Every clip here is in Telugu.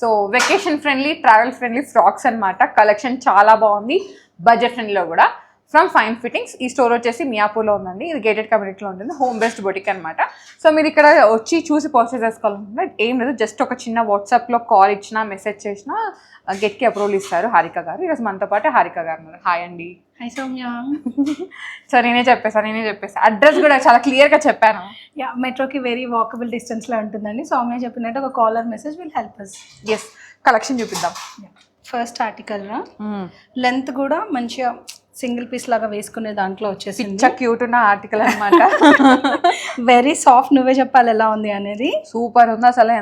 So vacation friendly, travel friendly frocks అనమాట. కలెక్షన్ చాలా బాగుంది, బడ్జెట్ ఫ్రెండ్లీలో కూడా. From fine fittings. ఈ స్టోర్ వచ్చేసి మియాపూర్లో ఉందండి. ఇది గేటెడ్ కమ్యూనిటీలో ఉంటుంది, హోమ్ బేస్డ్ బొటిక్ అనమాట. సో మీరు ఇక్కడ వచ్చి చూసి పర్చేస్ చేసుకోవాలనుకుంటే ఏం లేదు, జస్ట్ ఒక చిన్న వాట్సాప్లో కాల్ ఇచ్చినా మెసేజ్ చేసినా గెట్కి అప్రూవల్ ఇస్తారు హారిక గారు. ఈరోజు మనతో పాటు హారిక గారు ఉన్నారు. హాయ్ అండి. హాయ్ సౌమ్య. సో నేనే చెప్పేసాను అడ్రస్ కూడా చాలా క్లియర్గా చెప్పాను. యా, మెట్రోకి వెరీ వాకబుల్ డిస్టెన్స్లో ఉంటుందండి. సౌమ్య చెప్పినట్టు ఒక caller message will help us. Yes, collection చూపిద్దాం. ఫస్ట్ ఆర్టికల్ రా, లెంత్ కూడా మంచిగా సింగిల్ పీస్ లాగా వేసుకునే దాంట్లో వచ్చేసింది. చాలా క్యూట్ ఉన్న ఆర్టికల్ అనమాట. Very soft. నువ్వే చెప్పాలి ఎలా ఉంది అనేది. సూపర్ ఉంది అసలు.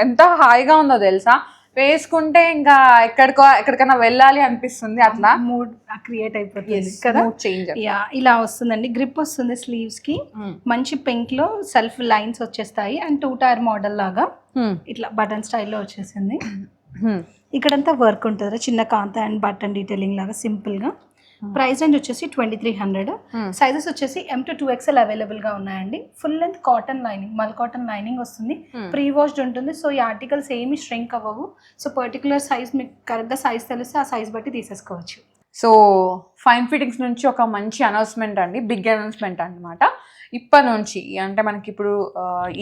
ఎంత హాయిగా ఉందో తెలుసా, వేసుకుంటే ఇంకా ఎక్కడికైనా వెళ్ళాలి అనిపిస్తుంది. అట్లా మూడ్ క్రియేట్ అయిపోతుంది కదా. చేంజ్. యా, ఇలా వస్తుందండి. గ్రిప్ వస్తుంది స్లీవ్స్ కి. మంచి పింక్ లో సెల్ఫ్ లైన్స్ వచ్చేస్తాయి అండ్ 2 టైర్ మోడల్ లాగా ఇట్లా బటన్ స్టైల్లో వచ్చేసింది. ఇక్కడంతా వర్క్ ఉంటుంది, చిన్న కాంత అండ్ బటన్ డీటెయిలింగ్ లాగా సింపుల్ గా. ప్రైస్ రేంజ్ వచ్చేసి 2300. సైజెస్ వచ్చేసి M to 2XL అవైలబుల్ గా ఉన్నాయండి. ఫుల్ లెంత్ కాటన్ లైనింగ్, మల్ కాటన్ లైనింగ్ వస్తుంది. ప్రీ వాష్డ్ ఉంటుంది. సో ఈ ఆర్టికల్స్ ఏమి ష్రింక్ అవ్వవు. సో పర్టికులర్ సైజ్ మీకు కరెక్ట్గా సైజ్ తెలిస్తే ఆ సైజ్ బట్టి తీసేసుకోవచ్చు. సో ఫైన్ ఫిట్టింగ్స్ నుంచి ఒక మంచి అనౌన్స్మెంట్ అండి, బిగ్ అనౌన్స్మెంట్ అనమాట. ఇప్పటి నుంచి అంటే మనకి ఇప్పుడు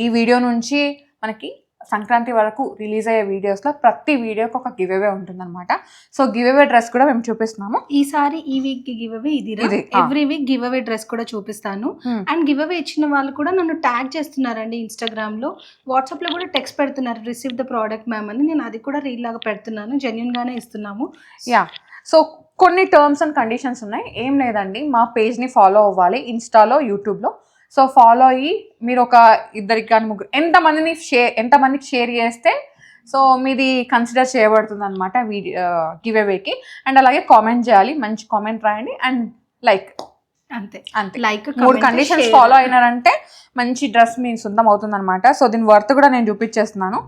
ఈ వీడియో నుంచి మనకి సంక్రాంతి వరకు రిలీజ్ అయ్యే వీడియోస్లో ప్రతి వీడియోకి ఒక గివ్ అవే ఉంటుందన్నమాట. సో గివ్ అవే డ్రెస్ కూడా మేము చూపిస్తున్నాము ఈసారి. ఈ వీక్ గివ్ అవే ఇది. Every week give away dress కూడా చూపిస్తాను. అండ్ గివ్ అవే ఇచ్చిన వాళ్ళు కూడా నన్ను ట్యాగ్ చేస్తున్నారండి ఇన్స్టాగ్రామ్ లో, వాట్సాప్ లో కూడా టెక్స్ట్ పెడుతున్నారు, రిసీవ్ ద ప్రోడక్ట్ మ్యామ్ అని. నేను అది కూడా రీల్ లాగా పెడుతున్నాను, జెన్యున్ గానే ఇస్తున్నాము. యా, సో కొన్ని టర్మ్స్ అండ్ కండిషన్స్ ఉన్నాయి. ఏం లేదండి, మా పేజ్ని ఫాలో అవ్వాలి ఇన్స్టాలో, యూట్యూబ్లో. సో ఫాలో అయ్యి మీరు ఒక ఇద్దరికి కానీ ముగ్గురు ఎంతమందికి షేర్ చేస్తే సో మీది కన్సిడర్ చేయబడుతుంది అనమాట గివ్ అవేకి. అండ్ అలాగే కామెంట్ చేయాలి, మంచి కామెంట్ రాయండి అండ్ లైక్. అంతే లైక్ 3 కండిషన్స్ ఫాలో అయినారంటే మంచి డ్రెస్ మీ సొంతం అవుతుంది అనమాట. సో దీని వర్త్ కూడా నేను చూపించేస్తున్నాను.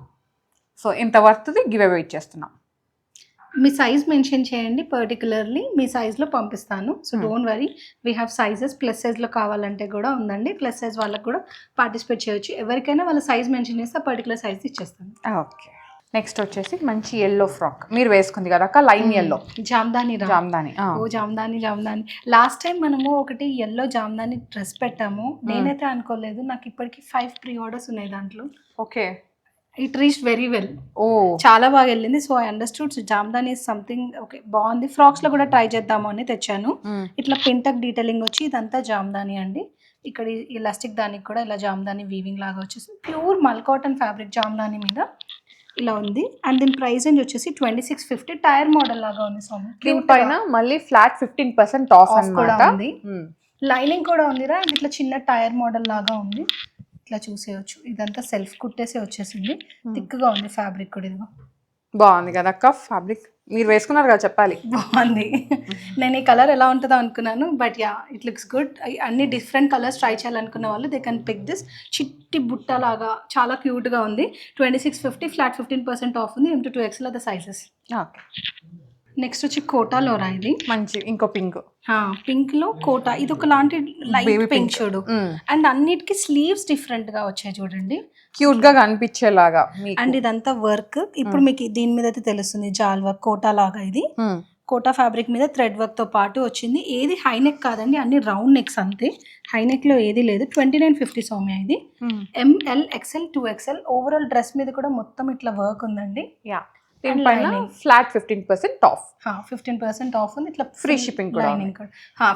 సో ఇంత వర్త్ది గివ్ అవే ఇచ్చేస్తున్నాం. మీ సైజ్ మెన్షన్ చేయండి, పర్టికులర్లీ మీ సైజ్లో పంపిస్తాను. So don't worry, we have sizes. Plus సైజ్లో కావాలంటే కూడా ఉందండి. ప్లస్ సైజ్ వాళ్ళకి కూడా పార్టిసిపేట్ చేయొచ్చు. ఎవరికైనా వాళ్ళ సైజ్ మెన్షన్ చేస్తే ఆ పర్టికులర్ సైజ్ ఇచ్చేస్తాను. ఓకే, నెక్స్ట్ వచ్చేసి మంచి ఎల్లో ఫ్రాక్ మీరు వేసుకుంది కదా అక్క, line yellow Jamdani. Jamdani. Last time మనము ఒకటి ఎల్లో జామ్దాని డ్రెస్ పెట్టాము. నేనైతే అనుకోలేదు, నాకు ఇప్పటికి 5 ప్రీ ఆర్డర్స్ ఉన్నాయి దాంట్లో. Okay, it reach very well. చాలా బాగా వెళ్ళింది. So I understood Jamdani is something. Okay, బాగుంది. ఫ్రాక్స్ లో కూడా ట్రై చేద్దాము అని తెచ్చాను. ఇట్లా పెంటక్ డీటెయిలింగ్ వచ్చి ఇదంతా జామ్దాని అండి. ఇక్కడ ఎలాస్టిక్ దానికి కూడా ఇలా జామ్దాని వీవింగ్ లాగా వచ్చేసి ప్యూర్ మల్ కాటన్ ఫ్యాబ్రిక్ జామ్దాని మీద ఇలా ఉంది. అండ్ దీని ప్రైస్ రేంజ్ వచ్చేసి 2650. టైర్ మోడల్ లాగా ఉంది. సో దీనిపైన మళ్ళీ ఫ్లాట్ 15% ఆఫ్ కూడా ఉంది. లైనింగ్ కూడా ఉందిరా. ఇట్లా చిన్న టైర్ మోడల్ లాగా ఉంది, ఇట్లా చూసేయచ్చు. ఇదంతా సెల్ఫ్ కుట్టేసి వచ్చేసింది. థిక్గా ఉంది ఫ్యాబ్రిక్ కూడా. ఇదిగో బాగుంది కదా అక్క ఫ్యాబ్రిక్, మీరు వేసుకున్నారు కదా చెప్పాలి. బాగుంది. నేను ఈ కలర్ ఎలా ఉంటుందో అనుకున్నాను, but yeah it looks good. అన్ని డిఫరెంట్ కలర్స్ ట్రై చేయాలనుకున్న వాళ్ళు దే కెన్ పిక్ దిస్. చిట్టి బుట్ట లాగా చాలా క్యూట్గా ఉంది. 2650, ఫ్లాట్ 15% ఆఫ్ ఉంది. M to 2XL the sizes. Okay, next వచ్చి కోటాలో రా. ఇది మంచి ఇంకో పింక్ లో కోటా. ఇది ఒక లాంటి లైట్ పింక్ చూడు. అండ్ అన్నిటికీ స్లీవ్స్ డిఫరెంట్ గా వచ్చాయి చూడండి, క్యూట్ గా కనిపించేలాగా. అండ్ ఇదంతా వర్క్. ఇప్పుడు మీకు దీని మీద అయితే తెలుస్తుంది జాల్ వర్క్, కోటా లాగా. ఇది కోటా ఫ్యాబ్రిక్ మీద థ్రెడ్ వర్క్ తో పాటు వచ్చింది. ఏది హై నెక్ కాదండి, అన్ని రౌండ్ నెక్స్ అంతే. హై నెక్ లో ఏది లేదు. 2950 సౌమ్య. ఇది ML XL 2XL. Overall dress మీద కూడా మొత్తం ఇట్లా వర్క్ ఉందండి. యా, దీనిపైన ఫ్లాట్ 15% ఆఫ్. 15% ఆఫ్ ఉంది. ఇట్లా ఫ్రీ షిప్పింగ్ కూడా.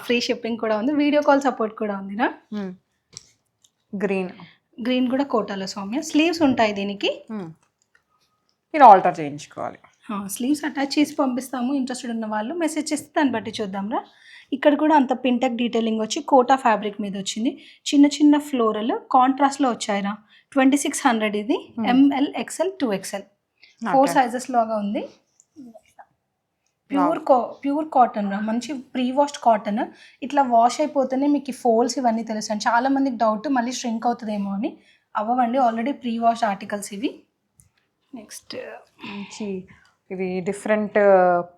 ఫ్రీ షిప్పింగ్ కూడా ఉంది. వీడియో కాల్ సపోర్ట్ కూడా ఉంది. గ్రీన్ కూడా కోటాలో సౌమ్య. స్లీవ్స్ ఉంటాయి దీనికి, మీరు ఆల్టర్ చేయించుకోవాలి. స్లీవ్స్ అటాచ్ చేసి పంపిస్తాము. ఇంట్రెస్టెడ్ ఉన్న వాళ్ళు మెసేజ్ చేస్తే దాన్ని బట్టి చూద్దాంరా. ఇక్కడ కూడా అంత పింటక్ డీటెయిలింగ్ వచ్చి కోటా ఫ్యాబ్రిక్ మీద వచ్చింది. చిన్న చిన్న ఫ్లోరల్ కాంట్రాస్ట్లో వచ్చాయిరా. 2600 ఇది. ML XL 2XL 4 సైజెస్ లాగా ఉంది. ప్యూర్ కాటన్ రా, మంచి ప్రీ వాష్డ్ కాటన్. ఇట్లా వాష్ అయిపోతేనే మీకు ఫోల్స్ ఇవన్నీ తెలుస్తాయి. చాలా మందికి డౌట్ మళ్ళీ ష్రింక్ అవుతుందేమో అని. అవ్వండి, ఆల్రెడీ ప్రీ వాష్ ఆర్టికల్స్ ఇవి. నెక్స్ట్ మంచి ఇది డిఫరెంట్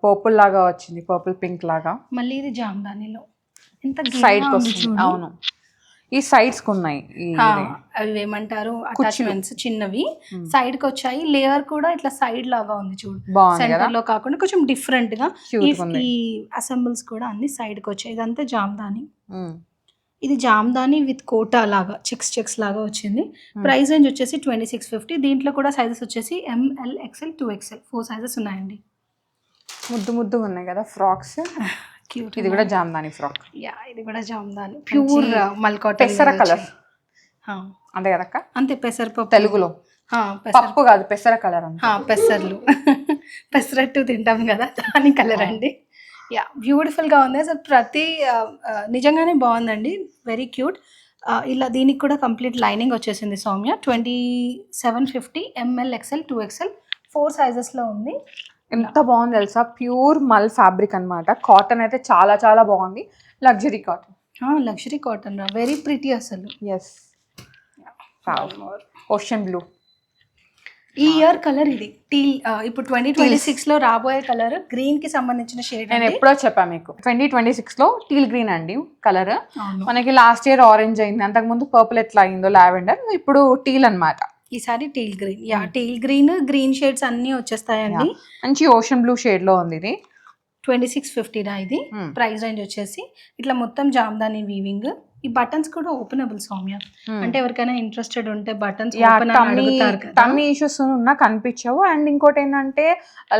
పర్పుల్ లాగా వచ్చింది, పర్పుల్ పింక్ లాగా. మళ్ళీ ఇది జామ్దానిలో ఎంత సైడ్ వస్తుంది. అవును, ఈ సైడ్స్ ఉన్నాయి అవి ఏమంటారు అటాచ్మెంట్స్ చిన్నవి సైడ్ కి వచ్చాయి. లేయర్ కూడా ఇట్లా సైడ్ లాగా ఉంది చూడు, సెంటర్ లో కాకుండా కొంచెం డిఫరెంట్ గా. ఈ అసెంబుల్స్ కూడా అన్ని సైడ్ కి వచ్చాయి. ఇదంతా జామ్దాని, ఇది జామ్దాని విత్ కోటా లాగా చెక్స్ లాగా వచ్చింది. ప్రైస్ రేంజ్ వచ్చేసి 2650. దీంట్లో కూడా సైజెస్ వచ్చేసి ML XL 2XL 4 సైజెస్ ఉన్నాయండి. ముద్దు ఉన్నాయి కదా ఫ్రాక్స్. ఇది కూడా జామ్దాని ఫ్రాక్. యా, ఇది కూడా జామ్దాని ప్యూర్ మల్కోట పెసర కలర్ అంతే కదక్క? అంతే, పెసరపప్పు తెలుగులో పప్పు కాదు పెసర కలర్. పెసర్లు పెసరట్టు తింటాం కదా, దాని కలర్ అండి. యా, బ్యూటిఫుల్ గా ఉంది అసలు. ప్రతి నిజంగానే బాగుందండి, వెరీ క్యూట్. ఇలా దీనికి కూడా కంప్లీట్ లైనింగ్ వచ్చేసింది Soumya. 2750 ML XL 2XL 4 sizes లో ఉంది. ఎంత బాగుంది తెలుసా, ప్యూర్ మల్ ఫ్యాబ్రిక్ అన్నమాట. కాటన్ అయితే చాలా చాలా బాగుంది, లగ్జరీ కాటన్. లగ్జరీ కాటన్ రా, వెరీ ప్రిటీ అసలు. Yes, ocean blue. ఈ ఇయర్ కలర్ ఇది టీల్. ఇప్పుడు 2026 లో రాబోయే కలర్ గ్రీన్ కి సంబంధించిన షేడ్. నేను ఎప్పుడో చెప్పా మీకు, 2026 లో టీల్ గ్రీన్ అండి కలర్. మనకి లాస్ట్ ఇయర్ ఆరెంజ్ అయింది, అంతకు ముందు పర్పుల్ ఎట్లా అయిందో లావెండర్, ఇప్పుడు టీల్ అన్నమాట. ఈసారి teal green. Yeah, teal green shades అన్ని వచ్చేస్తాయండి. మంచి ఓషన్ బ్లూ షేడ్ లో ఉంది ఇది. 2650 రా ఇది. ప్రైస్ రేంజ్ వచ్చేసి ఇట్లా మొత్తం జామ్దాని వీవింగ్. ఈ బటన్స్ కూడా ఓపెనబుల్ సౌమ్య, అంటే ఎవరికైనా ఇంట్రెస్టెడ్ ఉంటే బటన్స్ టమ్మీ ఇష్యూస్ ఉన్నా కనిపించవు. అండ్ ఇంకోటి ఏంటంటే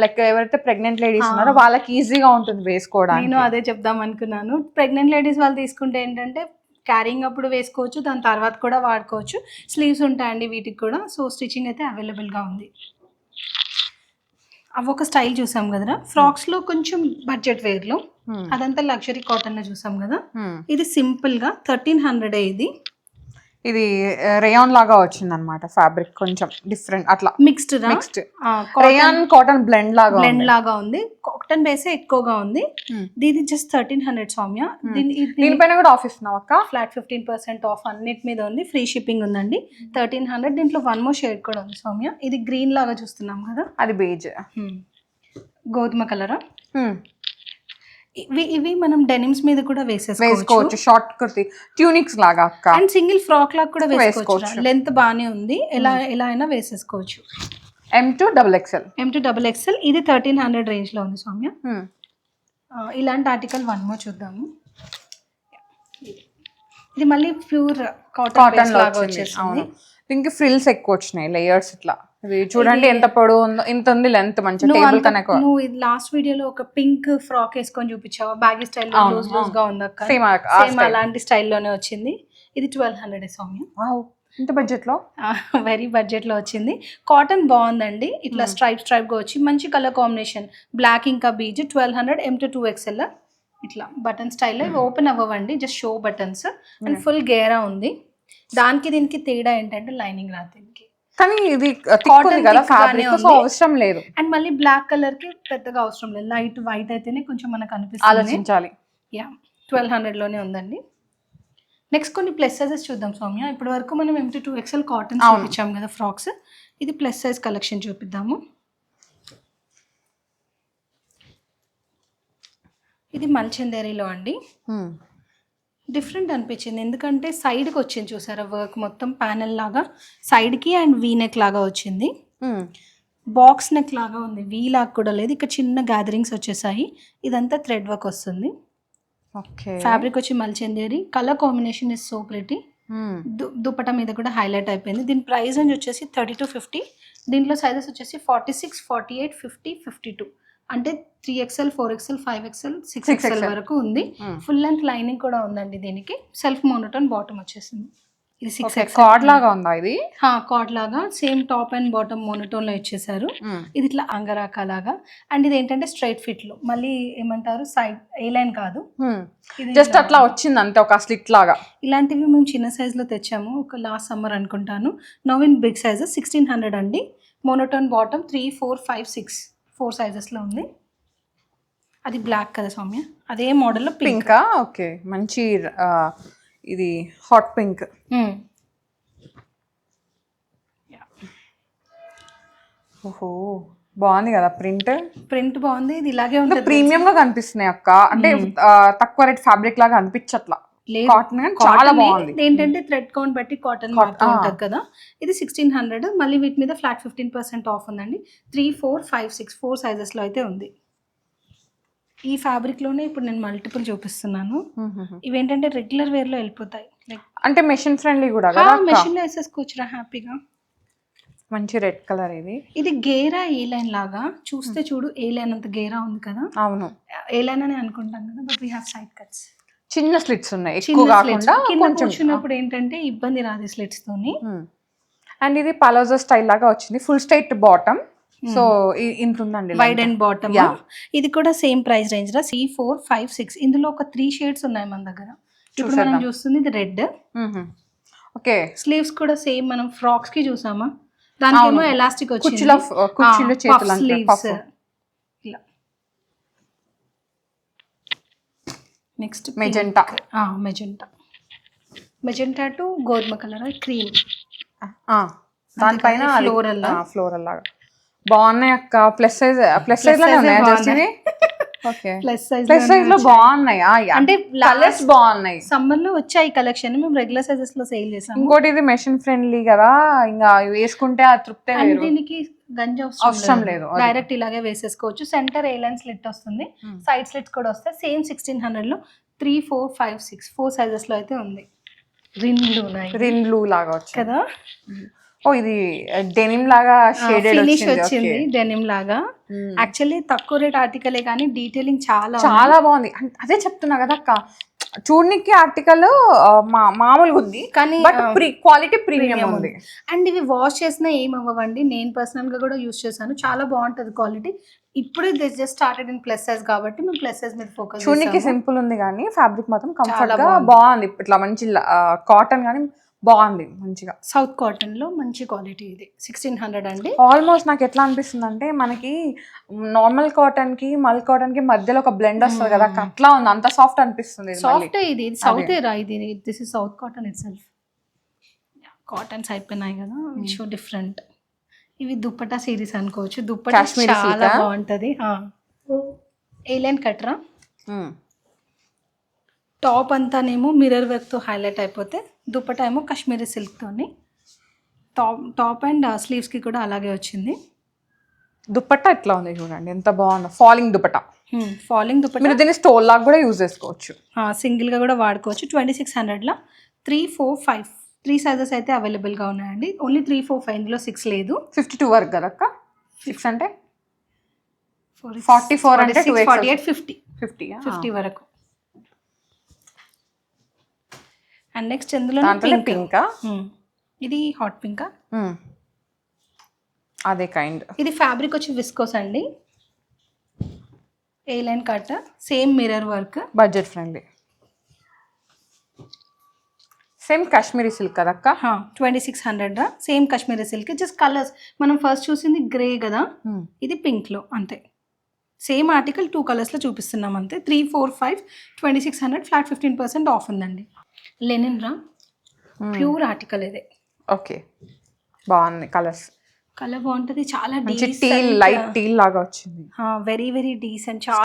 లైక్ ఎవరైతే ప్రెగ్నెంట్ లేడీస్ ఉన్నారో వాళ్ళకి ఈజీగా ఉంటుంది వేసుకోవడానికి. నేను అదే చెప్దాం అనుకున్నాను. ప్రెగ్నెంట్ లేడీస్ వాళ్ళు తీసుకుంటే ఏంటంటే క్యారింగ్ అప్పుడు వేసుకోవచ్చు, దాని తర్వాత కూడా వాడుకోవచ్చు. స్లీవ్స్ ఉంటాయండి వీటికి కూడా. సో స్టిచ్చింగ్ అయితే అవైలబుల్గా ఉంది. అవి ఒక స్టైల్ చూసాం కదరా ఫ్రాక్స్ లో, కొంచెం బడ్జెట్ వేర్ లో. అదంతా లగ్జరీ కాటన్ లో చూసాం కదా. ఇది సింపుల్ గా 1300. ఇది రేయాన్ లాగా వచ్చింది అనమాట ఫ్యాబ్రిక్, కొంచెం డిఫరెంట్ అట్లా మిక్స్డ్ రేయాన్ కాటన్ బ్లెండ్ లాగా ఉంది. కాటన్ బేసే ఎక్కువగా ఉంది. ఇది జస్ట్ 1300 సౌమ్య. దీనిపైన కూడా ఆఫ్ ఇస్తున్నావు అక్క? ఫ్లాట్ 15% ఆఫ్ అన్నిటి మీద ఉంది, ఫ్రీ షిప్పింగ్ ఉందండి. 1300. దీంట్లో వన్ మోర్ షేడ్ కూడా ఉంది సౌమ్య. ఇది గ్రీన్ లాగా చూస్తున్నాం కదా, అది బేజ్ గోధుమ కలరా. ఇవి మనం డెనిమ్స్ మీద కూడా వేసేసుకోవచ్చు. షార్ట్ కుర్తి ట్యూనిక్స్ లాగా అక్క. అండ్ సింగిల్ ఫ్రాక్ లాగా కూడా వేసుకోవచ్చు. లెంత్ బానే ఉంది, ఎలా అయినా వేసేసుకోవచ్చు. M2XL. ఇది 1300 రేంజ్ లో ఉంది సౌమ్య. ఇలాంటి ఆర్టికల్ వన్ మోర్ చూద్దాము. ఇది మళ్ళీ ప్యూర్ కాటన్ లాగా వచ్చేసింది. దీనికి ఫ్రిల్స్ ఎక్కువ వచ్చినాయి, లేయర్స్ ఇట్లా. ఇది చూడండి ఎంత పొడవు ఉందో, ఇంత ఉంది లెంత్, మంచి టేబుల్ కన్నా. నువ్వు ఇది లాస్ట్ వీడియోలో ఒక పింక్ ఫ్రాక్ వేసుకొని చూపించావా, బ్యాగీ స్టైల్లో లూజ్ గా ఉంది అక్క. సేమ్ అలాంటి స్టైల్లోనే వచ్చింది. ఇది 1200 సౌమ్య. ఇంత బడ్జెట్ లో, వెరీ బడ్జెట్ లో వచ్చింది. కాటన్ బాగుందండి, ఇట్లా స్ట్రైప్ గా వచ్చి మంచి కలర్ కాంబినేషన్, బ్లాక్ ఇంకా బీజ్. 1200 M2XL. ఇట్లా బటన్ స్టైల్లో. ఇవి ఓపెన్ అవ్వండి, just show buttons. And full గేరా ఉంది. దానికి దీనికి తేడా ఏంటంటే లైనింగ్ రాదు దీనికి, కానీ ఇది కాటన్ కదా ఫ్యాబ్రిక్, సో అవసరం లేదు. అండ్ మళ్ళీ బ్లాక్ కలర్ కి పెద్దగా అవసరం లేదు, లైట్ వైట్ అయితేనే కొంచెం మనకు అనిపిస్తుంది. ఆలోచించాలి. యా, 1200 లోనే ఉందండి. నెక్స్ట్ కొన్ని ప్లస్ సైజెస్ చూద్దాం సౌమ్య. ఇప్పటి వరకు మనం M2XL కాటన్ చూపించాం కదా ఫ్రాక్స్. ఇది ప్లస్ సైజ్ కలెక్షన్ చూపిద్దాము. ఇది మల్చందేరిలో అండి. డిఫరెంట్ అనిపించింది ఎందుకంటే సైడ్కి వచ్చింది చూసారా వర్క్, మొత్తం ప్యానెల్ లాగా సైడ్కి. అండ్ వీ నెక్ లాగా వచ్చింది, బాక్స్ నెక్ లాగా ఉంది, వీ లాగా కూడా లేదు. ఇక్కడ చిన్న గ్యాదరింగ్స్ వచ్చేసాయి. ఇదంతా థ్రెడ్ వర్క్ వస్తుంది. ఫ్యాబ్రిక్ వచ్చి Mulchanderi. Colour combination is so pretty. Dupatta మీద కూడా హైలైట్ అయిపోయింది. దీని ప్రైస్ రేంజ్ వచ్చేసి 3250. దీంట్లో సైజెస్ వచ్చేసి 46, 48, 50, 52. అంటే 3XL, 4XL, 5XL, 6XL వరకు ఉంది. ఫుల్ లెంత్ లైనింగ్ కూడా ఉందండి దీనికి. సెల్ఫ్ మోనోటోన్ బాటమ్ వచ్చేసింది. ఇది 6XL కార్డ్ లాగా ఉందా ఇది? కార్డ్ లాగా same top and bottom monotone లో ఇచ్చేసారు. ఇది ఇట్లా అంగరాక లాగా. అండ్ ఇది ఏంటంటే స్ట్రైట్ ఫిట్ లో, మళ్ళీ ఏమంటారు సైడ్ ఏ లైన్ కాదు, జస్ట్ అట్లా వచ్చింది అంతే, ఒక స్లిట్ లాగా. ఇలాంటివి మేము చిన్న సైజ్ లో తెచ్చాము ఒక లాస్ట్ సమ్మర్ అనుకుంటాను. నవ్ ఇన్ బిగ్ సైజ్ 1600 అండి. మోనోటోన్ బాటమ్ 3, 4, 5, 6 4 సైజెస్ లో ఉంది. అది బ్లాక్ కదా సౌమ్య, అదే మోడల్ లో పింక్. ఓకే, మంచి ఇది హాట్ పింక్. ఓహో, బాగుంది కదా ప్రింట్ బాగుంది. ఇది ఇలాగే ఉంటుంది, ప్రీమియం గా కనిపిస్తున్నాయి అక్క. అంటే తక్కువ రేట్ ఫ్యాబ్రిక్ లాగా అనిపించట్లా, లేదు కాటన్ చాలా బాగుంది. ఏంటంటే థ్రెడ్ కౌంట్ బట్టి కాటన్ మారుతూ ఉంటుంది కదా. ఇది 1600. మళ్ళీ వీటి మీద ఫ్లాట్ 15% ఆఫ్ ఉందండి. 3, 4, 5, 6 4 సైజెస్ లో అయితే ఉంది. ఈ ఫ్యాబ్రిక్ లోనే ఇప్పుడు నేను మల్టిపుల్ చూపిస్తున్నాను. ఇవేంటంటే రెగ్యులర్ వేర్ లో వెళ్ళిపోతాయి. లైక్ అంటే మెషిన్ ఫ్రెండ్లీ కూడా కదా, మెషిన్ లో వేసేసుకోవచ్చురా హ్యాపీగా. మంచి రెడ్ కలర్ ఇది గేరా ఏ లైన్ లాగా చూస్తే చూడు, ఏ లైన్ అంత గేరా ఉంది కదా. అవును, ఏ లైన్ అని అనుకుంటాం కదా, but we have side cuts. చిన్న స్లిట్స్ ఉన్నాయి, ఎక్కువ కాకుండా కొంచెం. కూర్చున్నప్పుడు ఏంటంటే ఇబ్బంది రాదు స్లిట్స్ తోని. అండ్ ఇది పలాజో స్టైల్ లాగా వచ్చింది, ఫుల్ స్ట్రైట్ బాటమ్. సో ఇంత ఉందండి, వైడ్ అండ్ బాటమ్. ఇది కూడా సేమ్ ప్రైస్ రేంజ్ రా, 3, 4, 5, 6. ఇందులో ఒక 3 షేడ్స్ ఉన్నాయి మన దగ్గర. ఇప్పుడు మనం చూస్తుంది ఇది రెడ్. ఓకే, స్లీవ్స్ కూడా సేమ్ మనం ఫ్రాక్స్ కి చూసామా, దానికేమో ఎలాస్టిక్ వచ్చింది. కుర్చీలో చేతులు స్లీవ్స్ ఇలా. Next magenta. మెజెంటా టు గోధుమ కలర్, క్రీమ్. దానిపైన ఫ్లోరల్ లాగా బాగున్నాయి అక్క. ప్లస్ సైజ్ లోనే ఉన్నాయా జస్ట్ ఇవి? ఓకే, ప్లస్ సైజ్ లో బాగున్నాయి. అంటే కలర్స్ బాగున్నాయి. సమ్మర్ లో వచ్చాయి కలెక్షన్, మేము రెగ్యులర్ సైజెస్ లో సేల్ చేసాం. ఇంకోటి ఇది మెషిన్ ఫ్రెండ్లీ కదా, ఇంకా వేసుకుంటే ఆ తృప్తే వేరు. దీనికి గంజి అవసరం లేదు, డైరెక్ట్ ఇలాగే వేసేసుకోవచ్చు. సెంటర్ ఏ లైన్ స్లిట్ వస్తుంది, సైడ్ స్లిట్స్ కూడా వస్తాయి. సేమ్ 1600 లో 3, 4, 5, 6 4 సైజెస్ లో అయితే ఉంది. రిన్ బ్లూ లాగా వచ్చింది కదా. ఓ, ఇది డెనిమ్ లాగా షేడెడ్ వచ్చింది, డెనిమ్ లాగా. యాక్చువల్లీ తక్కువ రేట్ ఆర్టికలే కానీ డీటెయిలింగ్ చాలా బాగుంది. అదే చెప్తున్నా కదా అక్క, చూడనికి ఆర్టికల్ మామూలుగా ఉంది కానీ క్వాలిటీ ప్రీమియం ఉంది. అండ్ ఇవి వాష్ చేసినా ఏం అవ్వండి. నేను పర్సనల్ గా కూడా యూస్ చేశాను, చాలా బాగుంటది క్వాలిటీ. ఇప్పుడు just started in plus size కాబట్టి మేము ప్లస్ సైజ్ మీద ఫోకస్. చూడనికి సింపుల్ ఉంది కానీ ఫ్యాబ్రిక్ మాత్రం కంఫర్ట్ గా బాగుంది. ఇట్లా మంచి కాటన్ కానీ బాగుంది మంచిగా. సౌత్ కాటన్ లో మంచి క్వాలిటీ. ఇది 1600 అండి. ఆల్మోస్ట్ నాకు ఎట్లా అనిపిస్తుంది అంటే, మనకి నార్మల్ కాటన్ కి మల్ కాటన్ కి మధ్యలో ఒక బ్లెండ్ వస్తుంది కదా, అట్లా ఉంది. అంత సాఫ్ట్ అనిపిస్తుంది. సాఫ్ట్ ఇది సౌత్ రా, ఇది this is south cotton it self. Cottons అయిపోయినాయి కదా, షో డిఫరెంట్. ఇవి దుప్పటా సిరీస్ అనుకోవచ్చు. దుప్పటా చాలా బాగుంటది. ఏలైన్ కట్రా, టాప్ అంతానేమో మిర్రర్ వర్క్ తో హైలైట్ అయిపోతే, దుప్పటా ఏమో కాశ్మీరీ సిల్క్ తోని. టాప్ అండ్ స్లీవ్స్ కి కూడా అలాగే వచ్చింది. దుప్పట్టా ఎట్లా ఉంది చూడండి, ఎంత బాగుంది. ఫాలింగ్ దుప్పటా. మీరు దీన్ని స్టోల్ లాగా కూడా యూజ్ చేసుకోవచ్చు, సింగిల్ గా కూడా వాడుకోవచ్చు. 2600 లో 3, 4, 5 3 సైజెస్ అయితే అవైలబుల్ గా ఉన్నాయండి. ఓన్లీ 3, 4, 5 ఇందులో 6 లేదు. 52 వరకు కదా అక్క, 6 అంటే 44 అంటే 48, 50 వరకు. అండ్ నెక్స్ట్ ఇందులో పింక్. ఇది హాట్ పింక్. అదే కైండ్. ఇది ఫ్యాబ్రిక్ వచ్చి విస్కోస్ అండి. A line cut, same mirror work, budget friendly. Same Kashmiri silk కదా అక్క. 2600 same Kashmiri silk. Just colours మనం ఫస్ట్ చూసింది గ్రే కదా, ఇది పింక్ లో అంతే. సేమ్ ఆర్టికల్ 2 కలర్స్ లో చూపిస్తున్నాం అంతే. 3, 4, 5 2600 ఫ్లాట్ 15% ఆఫ్ ఉందండి. లెనిన్ రా, ప్యూర్ ఆర్టికల్ ఇది. ఓకే, బాగుంది. కలర్ బాగుంటది, చాలా టీల్, లైట్ టీల్ లాగా వచ్చింది. Very very decent. చాలా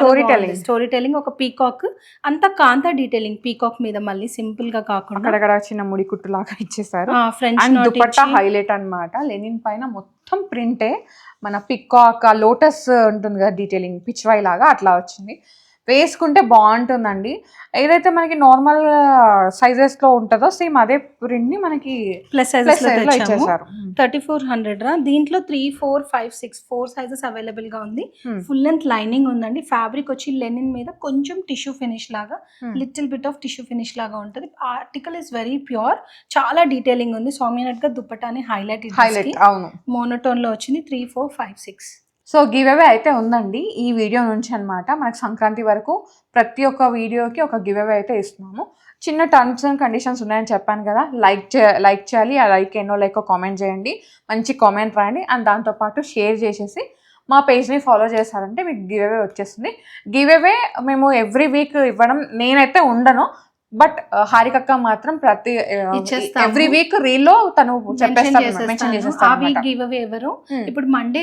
స్టోరీ టెలింగ్. ఒక పీకాక్, అంత కాంతా డీటెయిలింగ్ పీకాక్ మీద, మళ్ళీ సింపుల్ గా కాకుండా అక్కడ చిన్న ముడి కుట్టు లాగా ఇచ్చేసారు. ఫ్రెంచ్ దుపట్టా హైలైట్ అన్నమాట. లెనిన్ పైన మొత్తం ప్రింటే, మన పికాక్ లోటస్ ఉంటుంది కదా డీటెయిలింగ్, పిచ్వై లాగా అట్లా వచ్చింది. వేసుకుంటే బాగుంటుందండి. ఏదైతే మనకి నార్మల్ సైజెస్ లో ఉంటుందో సేమ్ అదే ప్రింట్ ని మనకి ప్లస్ సైజెస్ లో ఇచ్చేసారు. 3400 రా. దీంట్లో 3, 4, 5, 6 4 సైజెస్ అవైలబుల్ గా ఉంది. ఫుల్ లెంత్ లైనింగ్ ఉందండి. ఫ్యాబ్రిక్ వచ్చి లెనిన్ మీద కొంచెం టిష్యూ ఫినిష్ లాగా, little bit of tissue finish లాగా ఉంటుంది. ఆర్టికల్ ఇస్ వెరీ ప్యూర్, చాలా డీటెయిలింగ్ ఉంది. సౌమ్యనట్ గా దుపట్టాని హైలైట్. అవును, మోనోటోన్ లో వచ్చింది. 3, 4, 5, 6. సో గివ్ అవే అయితే ఉందండి ఈ వీడియో నుంచి అనమాట. మనకు సంక్రాంతి వరకు ప్రతి ఒక్క వీడియోకి ఒక గివ్ అవే అయితే ఇస్తున్నాము. చిన్న టర్మ్స్ అండ్ కండిషన్స్ ఉన్నాయని చెప్పాను కదా. లైక్ చేయాలి. ఆ లైక్ లైక్ కామెంట్ చేయండి, మంచి కామెంట్ రాయండి. అండ్ దాంతోపాటు షేర్ చేసేసి మా పేజ్ని ఫాలో చేశారంటే మీకు గివ్ అవే వచ్చేస్తుంది. గివ్ అవే మేము ఎవ్రీ వీక్ ఇవ్వడం నేనైతే ఉండను, బట్ హారికక్క మాత్రం ప్రతి ఇచ్చేస్తాము. ఎవ్రీ వీక్ రీల్ లో తను చెప్పేస్తాను మెన్షన్ ఆ చేసేస్తాను వీక్ గివ్ అవే ఎవరు ఇప్పుడు మండే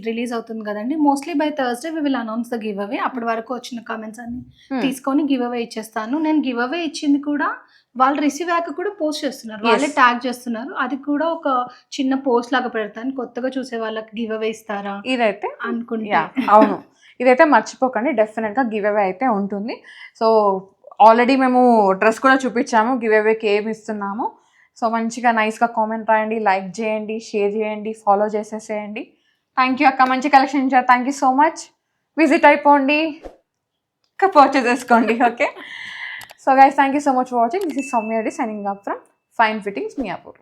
రిలీజ్ అవుతుంది కదండి, mostly by Thursday we will announce the giveaway. అప్పటి వరకు వచ్చిన కామెంట్స్ అన్ని తీసుకొని గివ్ అవే ఇచ్చేస్తాను. నేను గివ్ అవే ఇచ్చింది కూడా వాళ్ళు రిసీవ్ అయ్యాక కూడా పోస్ట్ చేస్తున్నారు, వాళ్ళే ట్యాగ్ చేస్తున్నారు. అది కూడా ఒక చిన్న పోస్ట్ లాగా పెడతాను, కొత్తగా చూసే వాళ్ళకి గివ్ అవే ఇస్తారా ఇదైతే అనుకుంటా. అవును, ఇదైతే మర్చిపోకండి, డెఫినెట్ గా గివ్ అవే అయితే ఉంటుంది. సో ఆల్రెడీ మేము డ్రెస్ కూడా చూపించాము, గివ్ అవేకి ఏమి ఇస్తున్నాము. సో మంచిగా నైస్గా కామెంట్ రాయండి, లైక్ చేయండి, షేర్ చేయండి, ఫాలో చేసేసేయండి. థ్యాంక్ యూ అక్క, మంచి కలెక్షన్ ఇచ్చారు. Thank you so much. Visit అయిపోండి, ఇంకా పర్చేస్ చేసుకోండి. Okay, so guys, thank you so much for watching. This is Soumya Reddy signing up from fine fittings Miyapur.